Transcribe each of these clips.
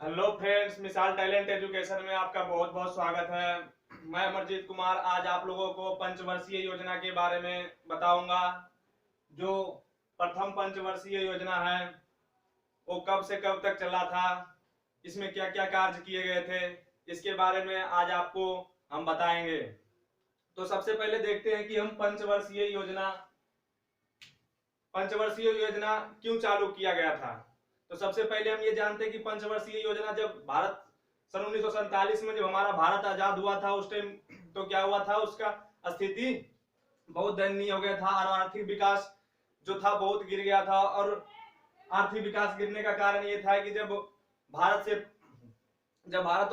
Hello friends, मिसाल talent education में आपका बहुत बहुत स्वागत है। मैं अमरजीत कुमार आज आप लोगों को पंचवर्षीय योजना के बारे में बताऊंगा। जो प्रथम पंचवर्षीय योजना है वो कब से कब तक चला था, इसमें क्या क्या कार्य किए गए थे, इसके बारे में आज आपको हम बताएंगे। तो सबसे पहले देखते हैं कि हम पंचवर्षीय योजना क्यों चालू किया गया था। तो सबसे पहले हम ये जानते हैं कि पंचवर्षीय योजना जब भारत सन 1947 में जब हमारा भारत आजाद हुआ था उस टाइम तो क्या हुआ था, उसका स्थिति बहुत दयनीय हो गया था और आर्थिक विकास जो था बहुत गिर गया था। और आर्थिक विकास गिरने का कारण ये था कि जब भारत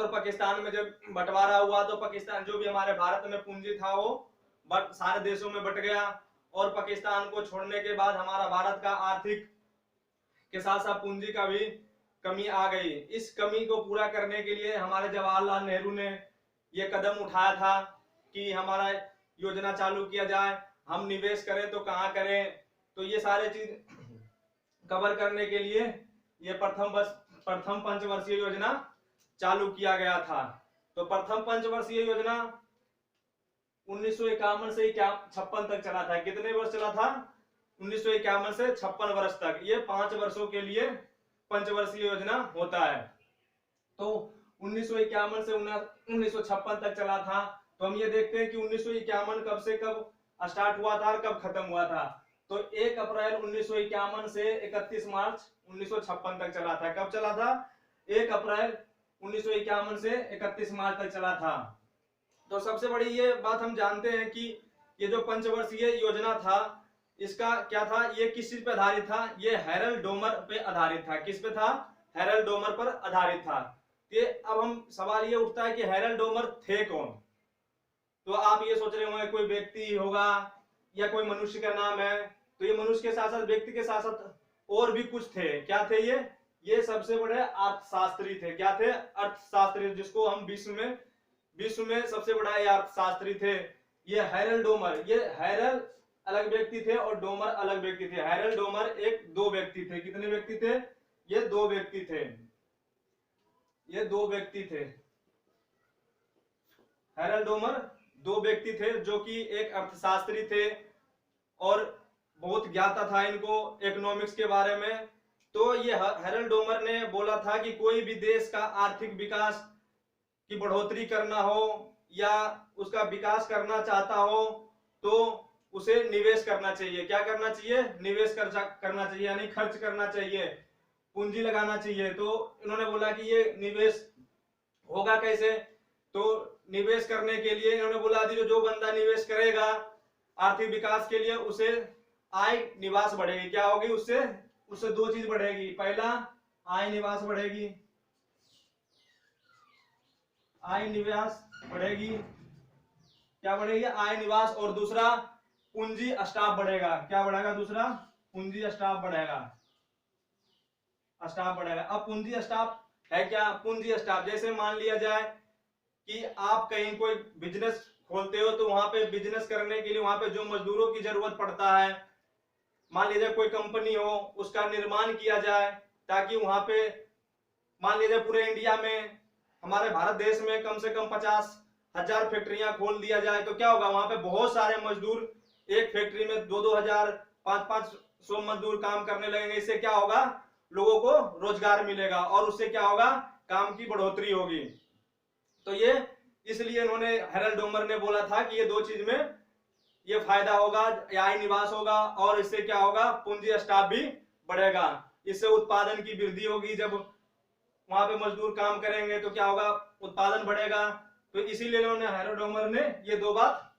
और पाकिस्तान में जब बंटवारा हुआ तो पाकिस्तान जो भी हमारे भारत में पूंजी था वो सारे देशों में बट गया। और पाकिस्तान को छोड़ने के बाद हमारा भारत का आर्थिक के साथ साथ पूंजी का भी कमी आ गई। इस कमी को पूरा करने के लिए हमारे जवाहरलाल नेहरू ने यह कदम उठाया था कि हमारा योजना चालू किया जाए, हम निवेश करें तो कहाँ करें। तो ये सारे चीज कवर करने के लिए ये प्रथम पंचवर्षीय योजना चालू किया गया था। तो प्रथम पंचवर्षीय योजना 1951 से 56 तक चला था। कितने वर्ष चला था? 1951 से 56 वर्ष तक। ये 5 वर्षों के लिए पंचवर्षीय योजना होता है। तो 1951 से 1956 तक चला था। तो हम ये देखते हैं कि 1951 कब से कब स्टार्ट हुआ था और कब खत्म हुआ था। तो 1 अप्रैल 1951 से 31 मार्च 1956 तक चला था। कब चला था? 1 अप्रैल 1951 से 31 मार्च तक चला था। तो सबसे बड़ी ये बात हम जानते हैं कि ये जो पंचवर्षीय योजना था इसका क्या था, ये किस चीज पे आधारित था? ये हैरल्ड डोमर पे आधारित था। किस पे था? हैरल्ड डोमर पर आधारित था। ये अब हम सवाल ये उठता है कि हैरल्ड डोमर थे कौन? तो आप ये सोच रहे होंगे कोई व्यक्ति होगा या कोई मनुष्य का नाम है। तो ये मनुष्य के साथ साथ व्यक्ति के साथ साथ और भी कुछ थे। क्या थे ये सबसे बड़े अर्थशास्त्री थे। क्या थे? अर्थशास्त्री, जिसको हम विश्व में सबसे बड़ा अर्थशास्त्री थे ये हैरल्ड डोमर। ये हैरल्ड अलग व्यक्ति थे और डोमर अलग व्यक्ति थे। हैरल्ड डोमर दो व्यक्ति थे। कितने व्यक्ति थे? ये दो व्यक्ति थे। ये दो व्यक्ति थे। हैरल्ड डोमर दो व्यक्ति थे जो कि एक अर्थशास्त्री थे और बहुत ज्ञाता था इनको इकोनॉमिक्स के बारे में। तो ये हैरल्ड डोमर ने बोला था कि कोई भी देश का आर्थिक विकास की बढ़ोतरी करना हो या उसका विकास करना चाहता हो तो उसे निवेश करना चाहिए। क्या करना चाहिए? निवेश करना चाहिए, यानी खर्च करना चाहिए, पूंजी लगाना चाहिए। तो इन्होंने बोला कि ये निवेश होगा कैसे? तो निवेश करने के लिए इन्होंने बोला कि जो बंदा निवेश करेगा आर्थिक विकास के लिए उसे आय निवास बढ़ेगी। क्या होगी? उससे दो चीज बढ़ेगी। पहला आय निवास बढ़ेगी, आय निवास बढ़ेगी। क्या बढ़ेगी? आय निवास। और दूसरा पूंजी स्टाफ बढ़ेगा। क्या बढ़ेगा? दूसरा पूंजी स्टाफ बढ़ेगा। स्टाफ बढ़ेगा। अब पूंजी स्टाफ है क्या? पूंजी स्टाफ जैसे मान लिया जाए कि आप कहीं कोई बिजनेस खोलते हो तो वहां पे बिजनेस करने के लिए वहां पे जो मजदूरों की जरूरत पड़ता है, मान लीजिए कोई कंपनी हो उसका निर्माण किया जाए ताकि वहां पे मान लीजिए पूरे इंडिया में हमारे भारत देश में कम से कम 50,000 फैक्ट्रियां खोल दिया जाए तो क्या होगा? वहां पे बहुत सारे मजदूर एक फैक्ट्री में 2-2 हजार 5-5 सौ मजदूर काम करने लगेंगे। इससे क्या होगा? लोगों को रोजगार मिलेगा और उससे क्या होगा? काम की बढ़ोतरी होगी। तो ये इसलिए इन्होंने हैरल्ड डोमर ने बोला था कि ये दो चीज में ये फायदा होगा, आय निवास होगा और इससे क्या होगा? पूंजी स्टाफ भी बढ़ेगा। इससे उत्पादन की वृद्धि होगी। जब वहां पे मजदूर काम करेंगे तो क्या होगा? उत्पादन बढ़ेगा। तो इसीलिए इन्होंने हैरल्ड डोमर ने ये दो बात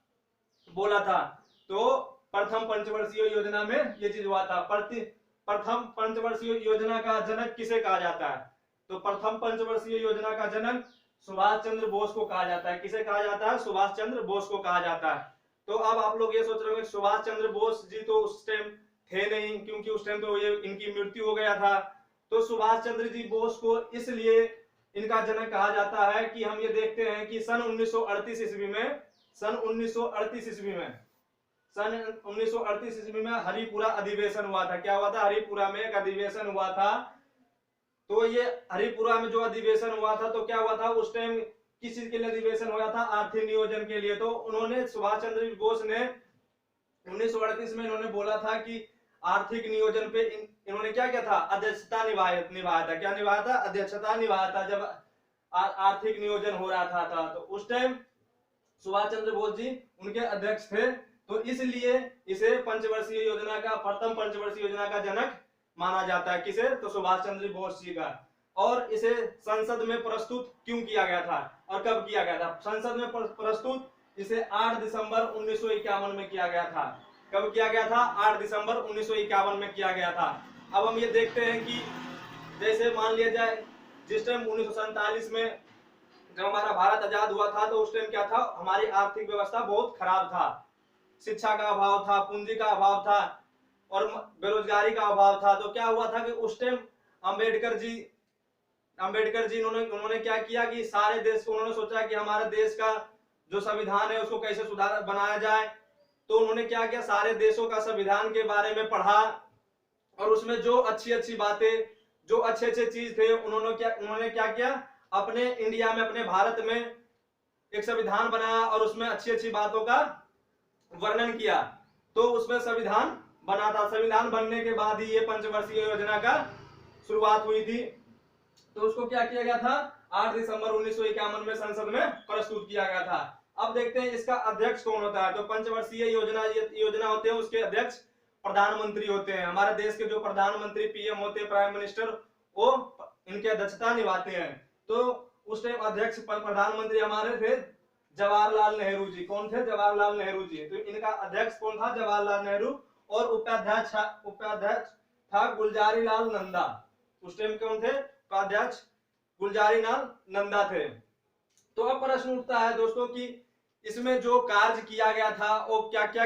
बोला था। तो प्रथम पंचवर्षीय योजना में ये चीज हुआ था। प्रथम पंचवर्षीय योजना का जनक किसे कहा जाता है? तो प्रथम पंचवर्षीय योजना का जनक सुभाष चंद्र बोस को कहा जाता है। किसे कहा जाता है? सुभाष चंद्र बोस को कहा जाता है। तो अब आप लोग ये सोच रहे होंगे सुभाष चंद्र बोस जी तो उस टाइम थे नहीं, क्योंकि उस टाइम तो ये इनकी मृत्यु हो गया था। तो सुभाष चंद्र जी बोस को इसलिए इनका जनक कहा जाता है कि हम ये देखते हैं कि सन 1938 ईस्वी में सन 1938 ईस्वी में हरिपुरा अधिवेशन हुआ था। क्या हुआ था? हरिपुरा में एक अधिवेशन हुआ था। तो ये हरिपुरा में जो अधिवेशन हुआ था तो क्या हुआ था उस टाइम, किस चीज के लिए अधिवेशन हुआ था? आर्थिक नियोजन के लिए। तो उन्होंने सुभाष चंद्र बोस ने 1938 में इन्होंने बोला था कि आर्थिक नियोजन पे इन्होंने क्या किया था? अध्यक्षता निभाया था। क्या निभाया था? अध्यक्षता निभाया था जब आर्थिक नियोजन हो रहा था। तो उस टाइम सुभाष चंद्र बोस जी उनके अध्यक्ष थे, तो इसलिए इसे पंचवर्षीय योजना का, प्रथम पंचवर्षीय योजना का जनक माना जाता है। किसे? तो सुभाष चंद्र बोस जी का। और इसे संसद में प्रस्तुत क्यों किया गया था और कब किया गया था? संसद में प्रस्तुत इसे 8 दिसंबर 1951 में किया गया था। कब किया गया था? 8 दिसंबर 1951 में किया गया था। अब हम ये देखते हैं कि जैसे मान लिया जाए जिस टाइम 1947 में जब हमारा भारत आजाद हुआ था तो उस टाइम क्या था? हमारी आर्थिक व्यवस्था बहुत खराब था, शिक्षा का अभाव था, पूंजी का अभाव था और बेरोजगारी का अभाव था। तो क्या हुआ था कि उस टाइम अंबेडकर जी उन्होंने क्या किया कि सारे देश को उन्होंने सोचा कि हमारे देश का जो संविधान है उसको कैसे सुधार बनाया जाए। तो उन्होंने क्या किया? सारे देशों का संविधान के बारे में पढ़ा और उसमें जो अच्छी अच्छी बातें, जो अच्छे अच्छे चीज थे, उन्होंने क्या किया? अपने इंडिया में, अपने भारत में एक संविधान बनाया और उसमें अच्छी अच्छी बातों का वर्णन किया। तो उसमें संविधान बना था। संविधान बनने के बाद ही ये पंचवर्षीय योजना का शुरुआत हुई थी। तो उसको क्या किया गया था? 8 दिसंबर 1951 में संसद में प्रस्तुत किया गया था। अब देखते हैं इसका अध्यक्ष कौन होता है। तो पंचवर्षीय योजना होते हैं, उसके अध्यक्ष प्रधानमंत्री होते हैं। हमारे देश के जो प्रधानमंत्री, पीएम होते हैं, प्राइम मिनिस्टर, वो इनकी अध्यक्षता निभाते हैं। तो उस टाइम अध्यक्ष प्रधानमंत्री हमारे थे जवाहरलाल नेहरू जी। कौन थे? जवाहरलाल नेहरू जी। तो इनका अध्यक्ष कौन था? जवाहरलाल नेहरू। और उपाध्यक्ष था गुलजारी लाल नंदा। उस टाइम कौन थे? उपाध्यक्ष गुलजारी लाल नंदा थे। तो अब प्रश्न उठता है दोस्तों कि इसमें जो कार्य किया गया था वो क्या किया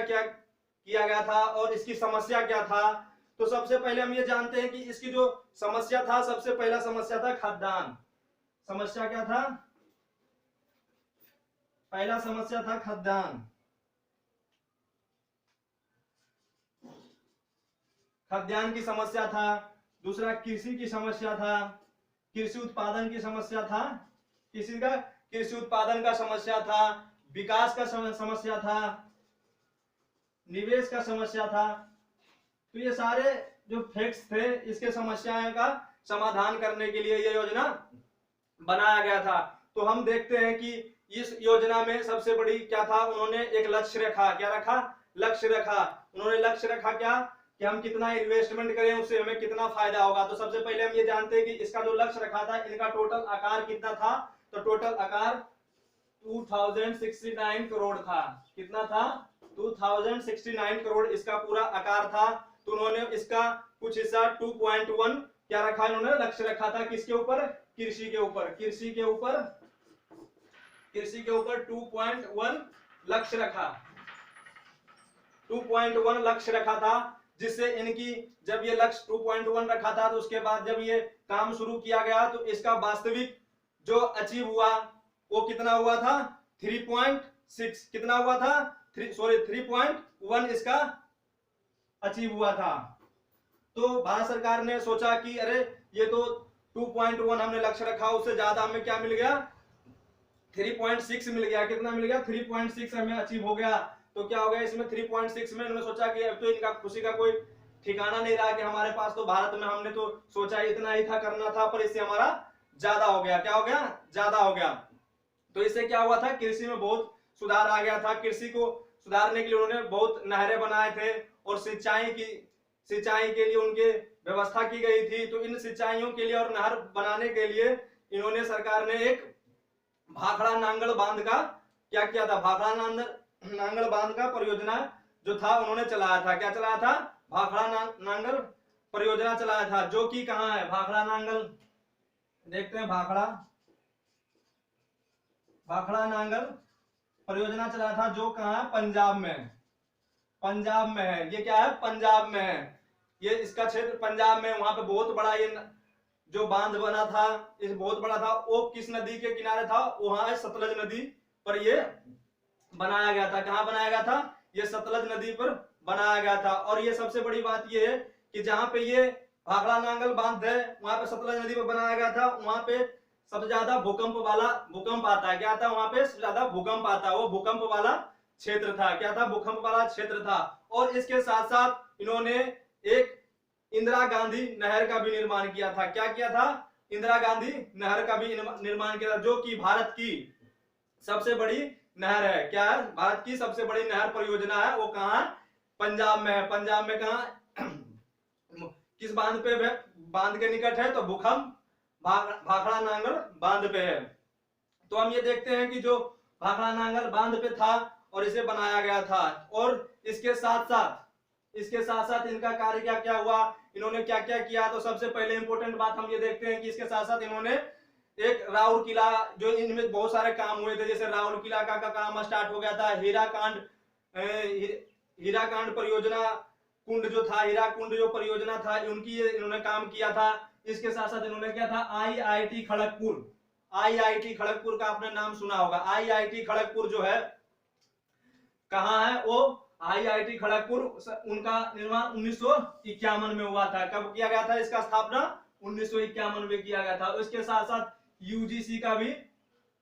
गया था और इसकी समस्या क्या था। तो सबसे पहले हम ये जानते हैं कि इसकी जो समस्या था, सबसे पहला समस्या था खाद्यान्न। समस्या क्या था? पहला समस्या था खाद्यान्न। खाद्यान्न की समस्या था। दूसरा कृषि की समस्या था, कृषि उत्पादन की समस्या था, कृषि उत्पादन का समस्या था, विकास का समस्या था, निवेश का समस्या था। तो ये सारे जो फैक्ट्स थे, इसके समस्याओं का समाधान करने के लिए ये योजना बनाया गया था। तो हम देखते हैं कि इस योजना में सबसे बड़ी क्या था? उन्होंने एक लक्ष्य रखा। क्या रखा? लक्ष्य रखा। उन्होंने लक्ष्य रखा क्या? कि हम कितना इन्वेस्टमेंट करें, उससे हमें कितना फायदा होगा। तो सबसे पहले हम ये जानते हैं कि इसका जो लक्ष्य रखा था, इनका टोटल आकार कितना था? तो टोटल आकार 2069 करोड़ था। कितना था? 2069 करोड़ इसका पूरा आकार था। तो उन्होंने इसका कुछ हिस्सा 2.1 क्या रखा? इन्होंने लक्ष्य रखा था किसके ऊपर? कृषि के ऊपर। कृषि के ऊपर 2.1 लक्ष्य रखा। 2.1 लक्ष्य रखा था, जिससे इनकी जब ये लक्ष्य 2.1 रखा था तो उसके बाद जब ये काम शुरू किया गया तो इसका वास्तविक जो अचीव हुआ वो कितना हुआ था? 3.6। कितना हुआ था? 3.1 इसका अचीव हुआ था। तो भारत सरकार ने सोचा कि अरे ये तो 2.1 हमने लक्ष्य रखा, उससे ज्यादा हमें क्या मिल गया? 3.6 मिल गया। कितना मिल गया? 3.6 हमें अचीव हो गया। तो क्या हो गया इसमें? 3.6 में उन्होंने सोचा कि अब तो इनका खुशी का कोई ठिकाना नहीं रहा कि हमारे पास तो भारत में हमने तो सोचा इतना ही था करना था, पर इससे हमारा ज्यादा हो गया। क्या हो गया? ज्यादा हो गया। तो इससे क्या हुआ था? कृषि में बहुत सुधार आ गया था। कृषि को सुधारने के लिए उन्होंने बहुत नहरें बनाए थे और सिंचाई के लिए उनके व्यवस्था की गई थी। तो इन सिंचाइयों के लिए और नहर बनाने के लिए इन्होंने, सरकार ने एक भाखड़ा नांगल बांध का क्या किया था? भाखड़ा नांगल बांध का परियोजना जो था उन्होंने चलाया था। क्या चलाया था? भाखड़ा नांगल परियोजना चलाया था, जो कि कहाँ है? भाखड़ा नांगल देखते हैं। भाखड़ा नांगल परियोजना चलाया था, जो कहाँ है? पंजाब में। पंजाब में है। ये क्या है? पंजाब में है। ये इसका क्षेत्र पंजाब में, वहां पे बहुत बड़ा ये जो बांध बना था, इस बहुत बड़ा था। वो किस नदी के किनारे था? वहां है सतलज नदी पर ये बनाया गया था। कहां बनाया गया था? ये सतलज नदी पर बनाया गया था। और ये सबसे बड़ी बात ये है कि जहां पे ये भाखड़ा नांगल बांध है, वहां पे सतलज नदी में बनाया गया था, वहां पे सबसे ज्यादा भूकंप आता है, क्या आता है वहां पे सबसे ज्यादा भूकंप आता है, वो भूकंप वाला क्षेत्र था, क्या था भूकंप वाला क्षेत्र था। और इसके साथ साथ इन्होंने एक इंदिरा गांधी नहर का भी निर्माण किया था, क्या किया था, इंदिरा गांधी नहर का भी निर्माण किया था, जो कि भारत की सबसे बड़ी नहर है। क्या है, भारत की सबसे बड़ी नहर परियोजना है, वो कहाँ है, पंजाब में है। पंजाब में कहा किस बांध पे, बांध के निकट है, तो भूकंप भाखड़ा नांगल बांध पे है। तो हम ये देखते हैं कि जो भाखड़ा नांगल बांध पे था और इसे बनाया गया था, और इसके साथ साथ इनका कार्य क्या क्या हुआ, इन्होंने क्या क्या किया। तो सबसे पहले इंपॉर्टेंट बात हम ये देखते हैं कि इसके साथ साथ इन्होंने एक राउर किला, जो इनमें बहुत सारे काम हुए थे, जैसे राउर किला का काम स्टार्ट हो गया था, हीराकांड परियोजना कुंड जो था, हीरा कुंड जो परियोजना था, उनकी इन्होंने काम किया था। इसके साथ साथ इन्होंने क्या था, आईआईटी खड़गपुर, आईआईटी खड़गपुर का आपने नाम सुना होगा। आईआईटी खड़गपुर जो है कहाँ है, वो आईआईटी खड़गपुर, उनका निर्माण 1951 में हुआ था। कब किया गया था इसका स्थापना, 1951 में किया गया था। इसके साथ साथ यूजीसी का भी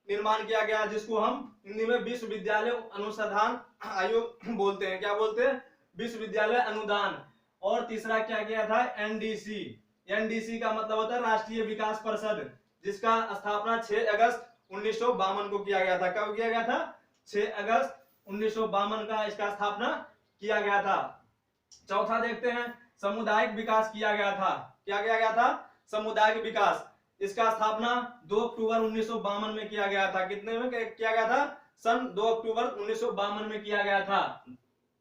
निर्माण किया गया, जिसको हम हिंदी में विश्वविद्यालय अनुसंधान आयोग बोलते हैं, क्या बोलते हैं, विश्वविद्यालय अनुदान। और तीसरा क्या किया था, एनडीसी, एनडीसी का मतलब होता है राष्ट्रीय विकास परिषद, जिसका स्थापना 6 अगस्त 1952 को किया गया था। कब किया गया था, 6 अगस्त 1952 का इसका स्थापना किया गया था। चौथा देखते हैं, सामुदायिक विकास किया गया था, क्या किया गया था, सामुदायिक विकास, इसका स्थापना 2 अक्टूबर 1952 में किया गया था। कितने में किया गया था, सन 2 अक्टूबर 1952 में किया गया था।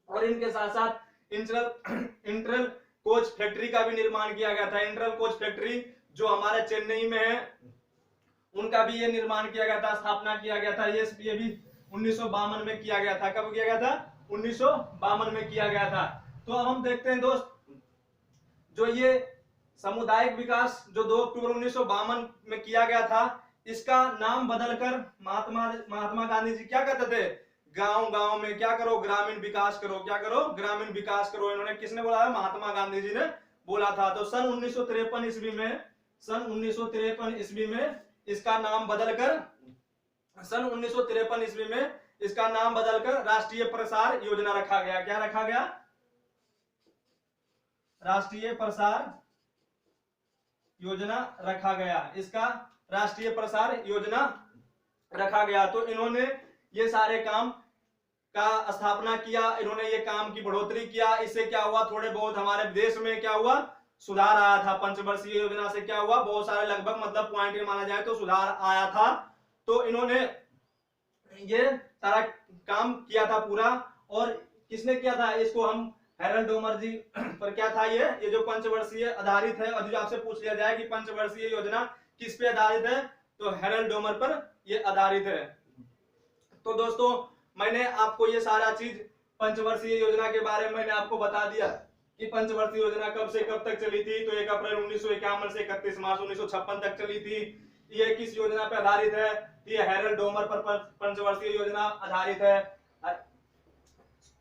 और इनके साथ साथ इंटरल कोच फैक्ट्री का भी निर्माण किया गया था। इंटरल कोच फैक्ट्री जो हमारे चेन्नई में है, उनका भी ये निर्माण किया गया था, स्थापना किया गया था। ये भी 1952 में किया गया था। कब किया गया था, 1952 में किया गया था। तो अब हम देखते हैं दोस्त, जो ये सामुदायिक विकास जो 2 अक्टूबर 1952 में किया गया था, इसका नाम बदलकर महात्मा गांधी जी क्या कहते थे, गांव गांव में क्या करो, ग्रामीण विकास करो, क्या करो, ग्रामीण विकास करो। इन्होंने किसने बोला है, महात्मा गांधी जी ने बोला था। तो सन 1953 ईस्वी में इसका नाम बदलकर, सन 1953 ईस्वी में इसका नाम बदलकर राष्ट्रीय प्रसार योजना रखा गया। क्या रखा गया, राष्ट्रीय प्रसार योजना रखा गया, इसका राष्ट्रीय प्रसार योजना रखा गया। तो इन्होंने ये सारे काम का स्थापना किया, इन्होंने ये काम की बढ़ोतरी किया। इससे क्या हुआ, थोड़े बहुत हमारे देश में क्या हुआ, सुधार आया था। पंचवर्षीय योजना से क्या हुआ, बहुत सारे लगभग मतलब पॉइंट माना जाए तो सुधार आया था। तो इन्होंने ये सारा काम किया था पूरा। और किसने किया था, इसको हम हैरल्ड डोमर जी पर क्या था, ये जो पंचवर्षीय आधारित है। और जो आपसे पूछ लिया जाए कि पंचवर्षीय योजना किस पे आधारित है, तो हैरल्ड डोमर पर ये आधारित है। तो दोस्तों, मैंने आपको ये सारा चीज पंचवर्षीय योजना के बारे में मैंने आपको बता दिया कि पंचवर्षीय योजना कब से कब तक चली थी। तो 1 अप्रैल 1951 से 31 मार्च 1956 तक चली थी। ये किस योजना पर आधारित है, ये हैरल्ड डोमर पर पंचवर्षीय योजना आधारित है।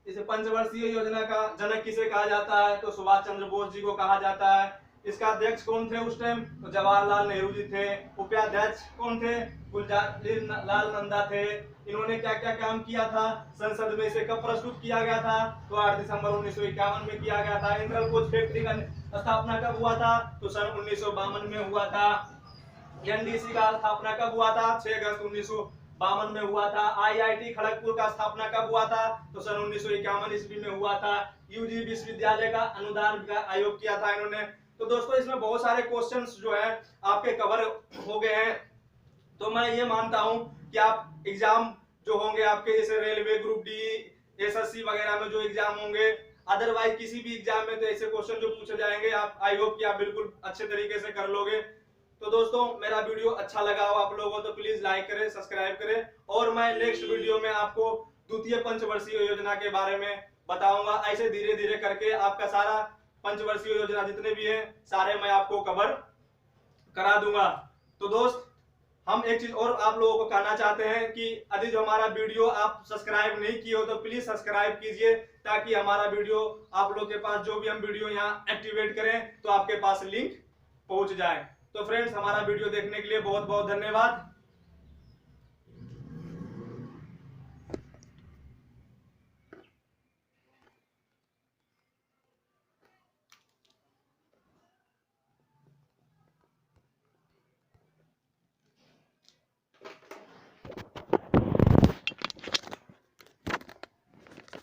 इस पंचवर्षीय योजना का जनक किसे कहा जाता है, तो सुभाष चंद्र बोस जी को कहा जाता है। इसका अध्यक्ष कौन थे उस टाइम, तो जवाहरलाल नेहरू जी थे। उपाध्यक्ष कौन थे, गुलजारीलाल नंदा थे। इन्होंने क्या क्या काम किया था, संसद में इसे कब प्रस्तुत किया गया था, तो 8 दिसंबर 1951 में किया गया था। इंटरल कोच फैक्ट्री का स्थापना कब हुआ था, तो सन 1952 में हुआ था। एनडीसी का स्थापना कब हुआ था, 6 अगस्त 1952 में हुआ था। आईआईटी खड़गपुर का स्थापना कब हुआ था, तो सन 1951 ईस्वी में हुआ था। यूजी विश्वविद्यालय का अनुदान आयोग किया था इन्होंने। तो दोस्तों, इसमें बहुत सारे क्वेश्चंस जो है आपके कवर हो गए हैं। तो मैं ये मानता हूं कि आप एग्जाम जो होंगे आपके, जैसे रेलवे ग्रुप डी, एसएससी वगैरह में जो एग्जाम होंगे, अदरवाइज किसी भी एग्जाम में, तो ऐसे क्वेश्चन जो पूछे जाएंगे, आप आई होप कि आप बिल्कुल अच्छे तरीके से कर लोगे। तो दोस्तों, मेरा वीडियो अच्छा लगा हो आप लोगों को तो प्लीज लाइक करें, सब्सक्राइब करें। और मैं नेक्स्ट वीडियो में आपको द्वितीय पंचवर्षीय योजना के बारे में बताऊंगा। ऐसे धीरे धीरे करके आपका सारा पंचवर्षीय योजना जितने भी हैं सारे मैं आपको कवर करा दूंगा। तो दोस्त, हम एक चीज और आप लोगों को कहना चाहते हैं कि यदि जो हमारा वीडियो आप सब्सक्राइब नहीं किए हो तो प्लीज सब्सक्राइब कीजिए, ताकि हमारा वीडियो आप लोग के पास, जो भी हम वीडियो यहाँ एक्टिवेट करें तो आपके पास लिंक पहुंच जाए। तो फ्रेंड्स, हमारा वीडियो देखने के लिए बहुत बहुत धन्यवाद।